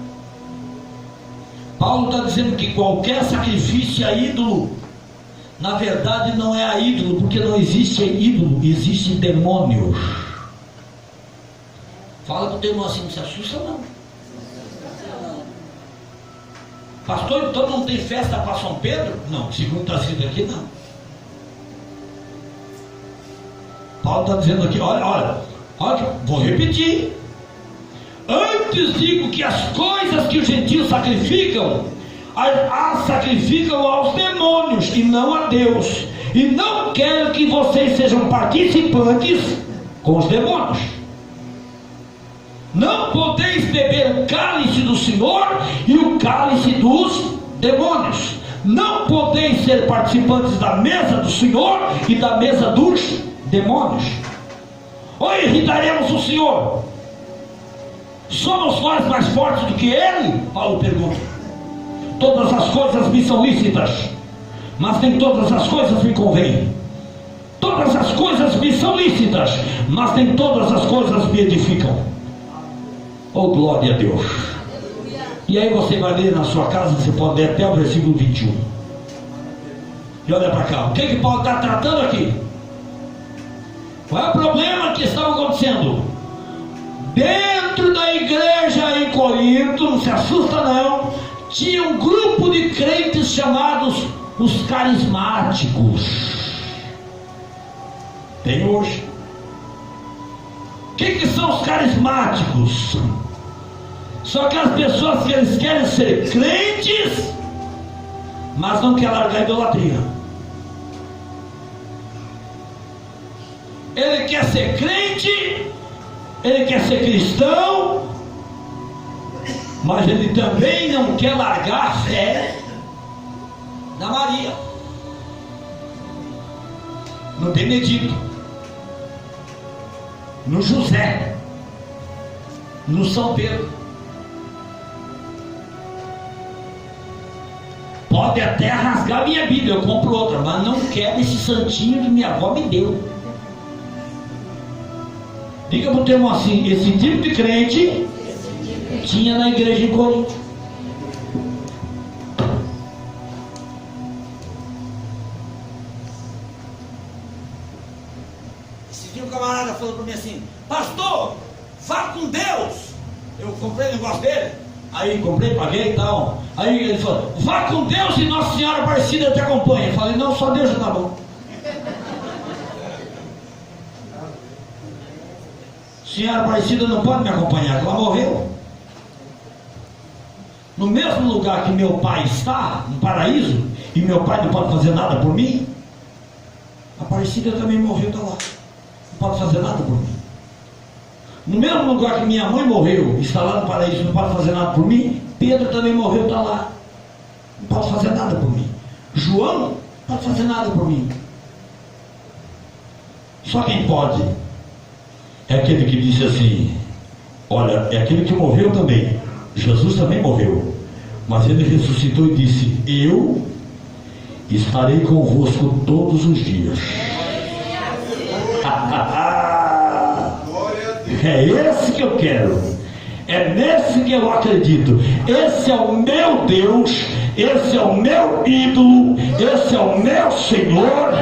Paulo está dizendo que qualquer sacrifício a ídolo Na verdade não é a ídolo, porque não existe ídolo, existe demônios. Fala com o teu irmão assim, não se assusta não. Pastor, então não tem festa para São Pedro? Não, segundo está escrito aqui, não. Paulo está dizendo aqui, olha, vou repetir. Antes digo que as coisas que os gentios sacrificam, as sacrificam aos demônios e não a Deus. E não quero que vocês sejam participantes com os demônios. Não podeis beber o cálice do Senhor e o cálice dos demônios. Não podeis ser participantes da mesa do Senhor e da mesa dos demônios. Ou irritaremos o Senhor? Somos nós mais fortes do que Ele? Paulo pergunta. Todas as coisas me são lícitas, mas nem todas as coisas me convêm. Todas as coisas me são lícitas, mas nem todas as coisas me edificam. Oh, glória a Deus. E aí você vai ler na sua casa, você pode ler até o versículo 21. E olha para cá, o que Paulo está tratando aqui? Qual é o problema que estava acontecendo? Dentro da igreja em Corinto, não se assusta não, tinha um grupo de crentes chamados os carismáticos. Tem hoje. O que são os carismáticos? São aquelas pessoas que eles querem ser crentes, mas não querem largar a idolatria. Ele quer ser crente, ele quer ser cristão, mas ele também não quer largar a fé da Maria, no Benedito, no José, no São Pedro. Pode até rasgar minha Bíblia, eu compro outra, mas não quero esse santinho que minha avó me deu. Diga para o teu irmão assim, esse tipo de crente tinha na igreja em Corinto. Esse dia um camarada falou para mim assim, pastor, vá com Deus. Eu comprei o negócio dele, aí comprei, paguei e tal. Aí ele falou, vá com Deus e Nossa Senhora Aparecida te acompanha. Eu falei, não, só Deus já está bom. Senhora Aparecida não pode me acompanhar, ela morreu. No mesmo lugar que meu pai está, no paraíso, e meu pai não pode fazer nada por mim, a Aparecida também morreu, está lá. Não pode fazer nada por mim. No mesmo lugar que minha mãe morreu, está lá no paraíso, não pode fazer nada por mim, Pedro também morreu, está lá. Não pode fazer nada por mim. João não pode fazer nada por mim. Só quem pode é aquele que disse assim, olha, é aquele que morreu também. Jesus também morreu, mas ele ressuscitou e disse, eu estarei convosco todos os dias. É esse que eu quero, é nesse que eu acredito. Esse é o meu Deus, esse é o meu ídolo, esse é o meu Senhor,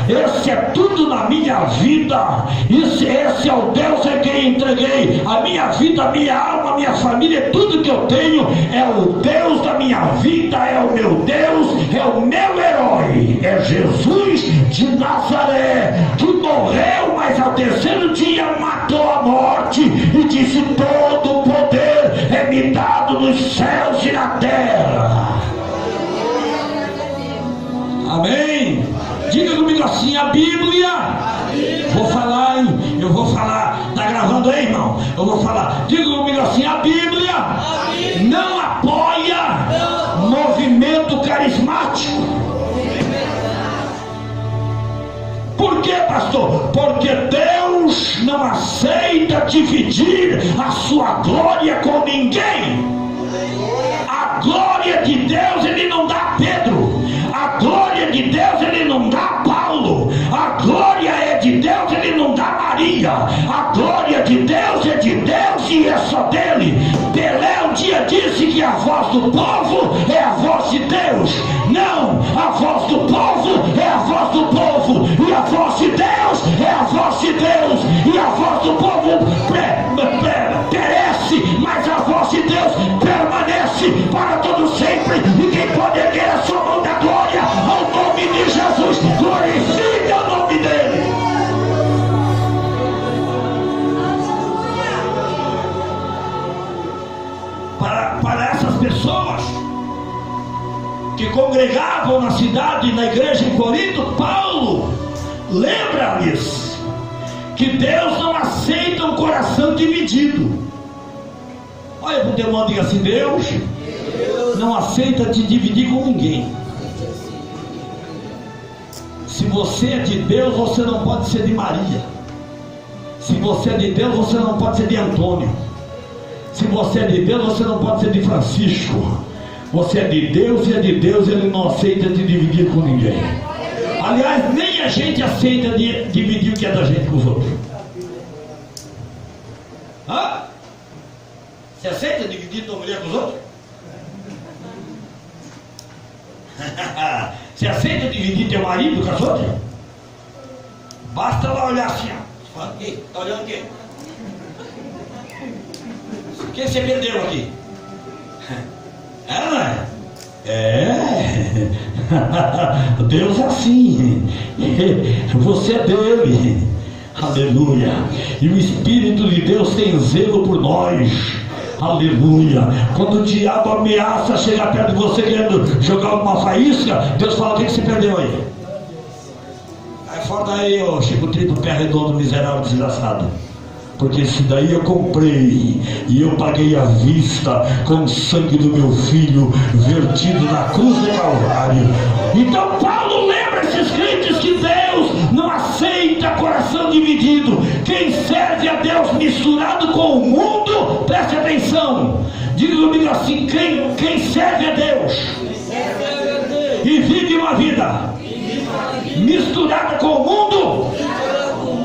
esse é tudo na minha vida. Esse é o Deus a quem entreguei a minha vida, a minha alma, a minha família, tudo que eu tenho. É o Deus da minha vida, é o meu Deus, é o meu herói, é Jesus de Nazaré, que morreu, mas ao terceiro dia matou a morte e disse, todo o poder é me dado nos céus e na terra. Amém? Diga comigo assim, a Bíblia. Vou falar, hein? Eu vou falar. Tá gravando aí, irmão? Eu vou falar. Diga comigo assim, a Bíblia não apoia movimento carismático. Por quê, pastor? Porque Deus não aceita dividir a sua glória com ninguém. A glória de Deus ele não dá a Pedro. A glória de Deus ele não dá a Paulo. A glória é de Deus, ele não dá a Maria. A glória de Deus é de Deus e é só dele. Pelé um dia disse que a voz do povo é a voz de Deus. Não, a voz do povo é a povo perece, mas a voz de Deus permanece para todo sempre. E quem pode erguer a sua mão da glória ao nome de Jesus, glorifique o nome dele. Para essas pessoas que congregavam na cidade, na igreja em Corinto, Paulo lembra-lhes que Deus não aceita um coração dividido. Olha para o teu irmão e diga assim: Deus não aceita te dividir com ninguém. Se você é de Deus, você não pode ser de Maria. Se você é de Deus, você não pode ser de Antônio. Se você é de Deus, você não pode ser de Francisco. Você é de Deus e é de Deus, ele não aceita te dividir com ninguém. Aliás, nem a gente aceita dividir o que é da gente com os outros. Hã? Você aceita dividir tua mulher com os outros? Você aceita dividir teu marido com as outras? Basta lá olhar assim, ó. Fala, ei, tá olhando o quê? O que você perdeu aqui? É, não é? É. Deus é assim. Você é dele. Aleluia. E o Espírito de Deus tem zelo por nós. Aleluia. Quando o diabo ameaça chegar perto de você querendo jogar uma faísca, Deus fala: o que você perdeu aí? Aí fora daí, ô Chico Triplo, pé redondo, miserável, desgraçado. Porque esse daí eu comprei e eu paguei à vista com o sangue do meu filho vertido na cruz do Calvário. Então Paulo lembra esses crentes que Deus não aceita coração dividido. Quem serve a Deus misturado com o mundo, preste atenção, diga comigo assim: quem serve a Deus e vive uma vida misturada com o mundo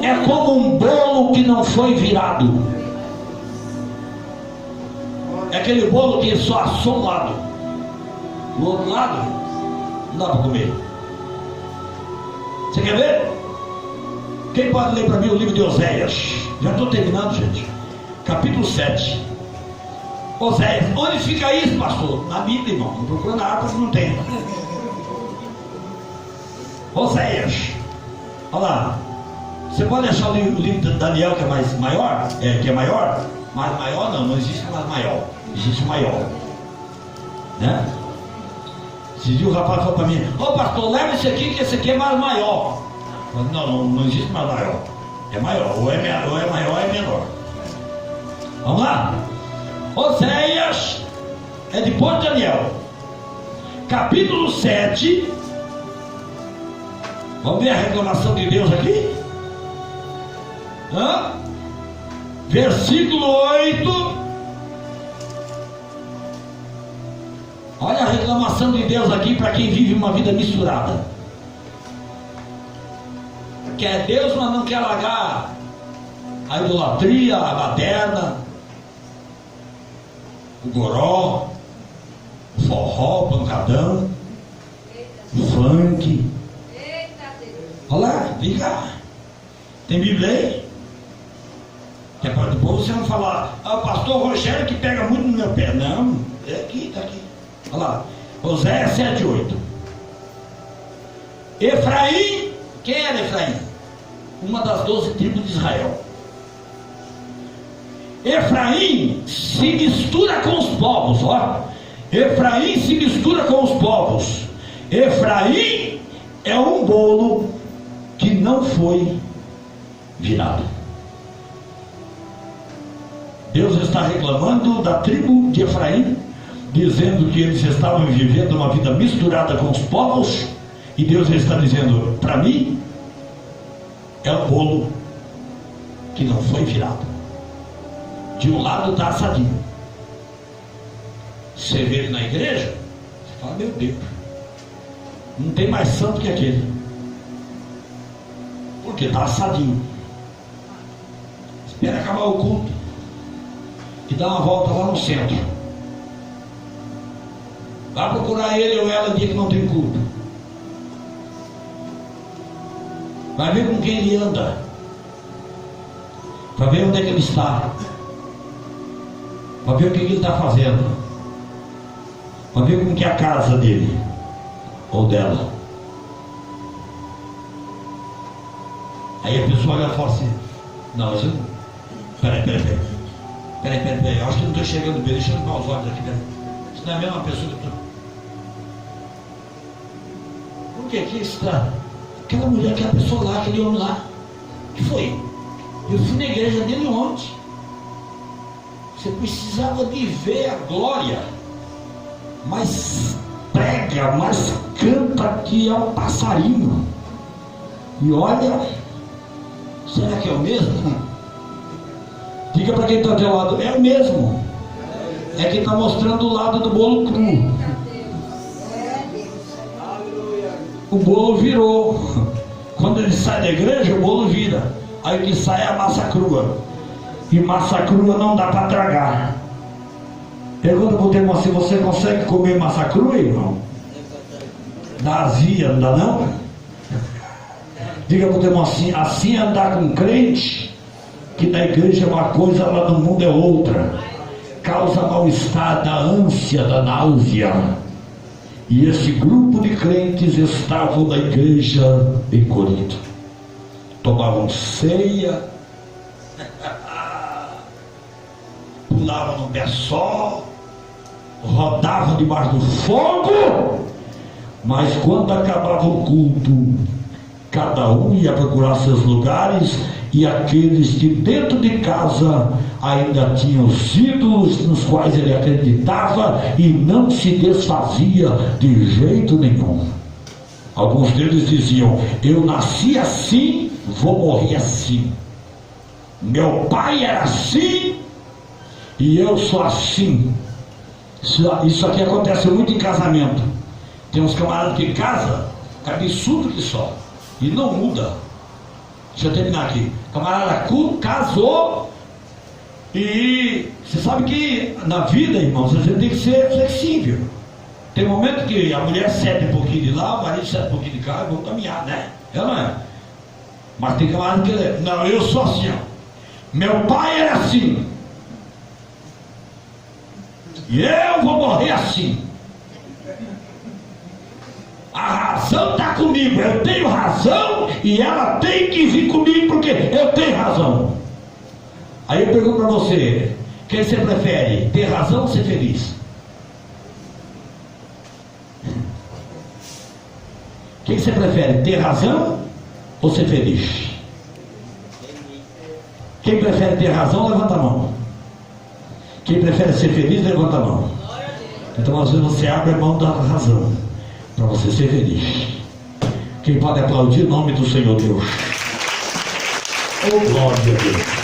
é como um bolo que não foi virado. É aquele bolo que só assou um lado, o outro lado não dá para comer. Você quer ver? Quem pode ler para mim o livro de Oséias? Já estou terminando, gente. Capítulo 7. Oséias. Onde fica isso, pastor? Na Bíblia, irmão. Não procura na árvore, não tem. Oséias. Olha lá. Você pode achar o livro de Daniel, que é maior? Que é maior? Mas maior não existe mais maior. Existe maior. Né? Esse dia o rapaz falou para mim: ô pastor, leva esse aqui, que esse aqui é mais maior. Eu falei: não existe mais maior. É maior. Ou é maior ou é menor. Vamos lá? Oséias é depois de Daniel. Capítulo 7. Vamos ver a reclamação de Deus aqui? Versículo 8. Olha a reclamação de Deus aqui para quem vive uma vida misturada. Quer Deus, mas não quer largar a idolatria, a baderna, o goró, o forró, o pancadão, o funk. Olha lá, vem cá. Tem Bíblia aí? Depois você vai falar: o pastor Rogério que pega muito no meu pé. Não, é aqui, está aqui. Olha lá, Oséias 7:8. Efraim, quem era Efraim? Uma das 12 tribos de Israel. Efraim se mistura com os povos, ó. Efraim se mistura com os povos. Efraim é um bolo que não foi virado. Deus está reclamando da tribo de Efraim, dizendo que eles estavam vivendo uma vida misturada com os povos, e Deus está dizendo: para mim é um bolo que não foi virado. De um lado está assadinho. Você vê ele na igreja, você fala: meu Deus, não tem mais santo que aquele, porque está assadinho. Espera acabar o culto e dá uma volta lá no centro. Vai procurar ele ou ela dia que não tem culto. Vai ver com quem ele anda. para ver onde é que ele está, para ver o que ele está fazendo, para ver como que é a casa dele ou dela. Aí a pessoa olha e fala assim: não, mas eu... Peraí, eu acho que não estou chegando bem, deixa eu limpar os olhos aqui, peraí. Isso não é a mesma pessoa que eu estou... Por que aqui está? Aquela mulher, aquela pessoa lá, aquele homem lá, que foi? Eu fui na igreja dele ontem. Você precisava de ver a glória, mas prega, mas canta que é um passarinho. E olha, será que é o mesmo? Diga para quem está ao teu lado: é o mesmo. É que está mostrando o lado do bolo cru. O bolo virou. Quando ele sai da igreja, o bolo vira. Aí o que sai é a massa crua. E massa crua não dá para tragar. Pergunta para o teu irmão: se você consegue comer massa crua, irmão? Dá azia, não dá não? Diga para o teu irmão assim andar com crente, que na igreja é uma coisa, lá no mundo é outra. Causa mal-estar, da ânsia, da náusea. E esse grupo de crentes estavam na igreja em Corinto. Tomavam ceia, pulavam no pé só, rodavam debaixo do fogo, mas quando acabava o culto, cada um ia procurar seus lugares, e aqueles que dentro de casa ainda tinham os ídolos nos quais ele acreditava e não se desfazia de jeito nenhum. Alguns deles diziam: eu nasci assim, vou morrer assim. Meu pai era assim e eu sou assim. Isso aqui acontece muito em casamento. Tem uns camaradas que casam, é absurdo que só, e não muda. Deixa eu terminar aqui. Camarada casou, e você sabe que na vida, irmãos, a gente tem que ser flexível. Tem momento que a mulher cede um pouquinho de lá, o marido cede um pouquinho de cá, e vão caminhar, né? É ou não é? Mas tem camarada que não, eu sou assim, ó. Meu pai era assim, e eu vou morrer assim. A razão está comigo, eu tenho razão e ela tem que vir comigo porque eu tenho razão. Aí eu pergunto para você: quem você prefere, ter razão ou ser feliz? Quem você prefere, ter razão ou ser feliz? Quem prefere ter razão, levanta a mão. Quem prefere ser feliz, levanta a mão. Então às vezes você abre a mão da razão para você ser feliz. Quem pode aplaudir o nome do Senhor Deus? Oh, glória a Deus.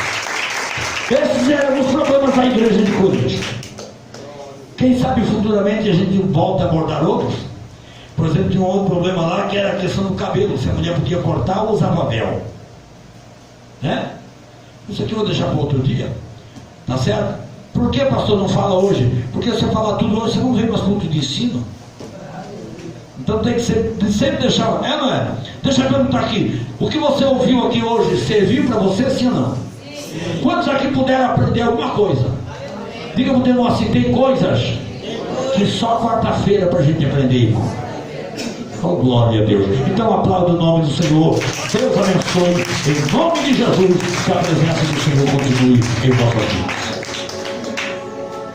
Esses eram os problemas da igreja de Corinto. Quem sabe futuramente a gente volta a abordar outros. Por exemplo, tinha um outro problema lá, que era a questão do cabelo. Se a mulher podia cortar ou usava véu, né? Isso aqui eu vou deixar para outro dia, tá certo? Por que, pastor, não fala hoje? Porque se você falar tudo hoje, você não vem mais culto de ensino. Então tem que sempre deixar, é ou não é? Deixa eu perguntar aqui: o que você ouviu aqui hoje serviu para você, sim ou não? Sim. Quantos aqui puderam aprender alguma coisa? Diga para o irmão assim: tem coisas que só quarta-feira para a gente aprender, irmão. Oh, glória a Deus. Então aplauda o nome do Senhor. Deus abençoe, em nome de Jesus, que a presença do Senhor continue em vossa vida.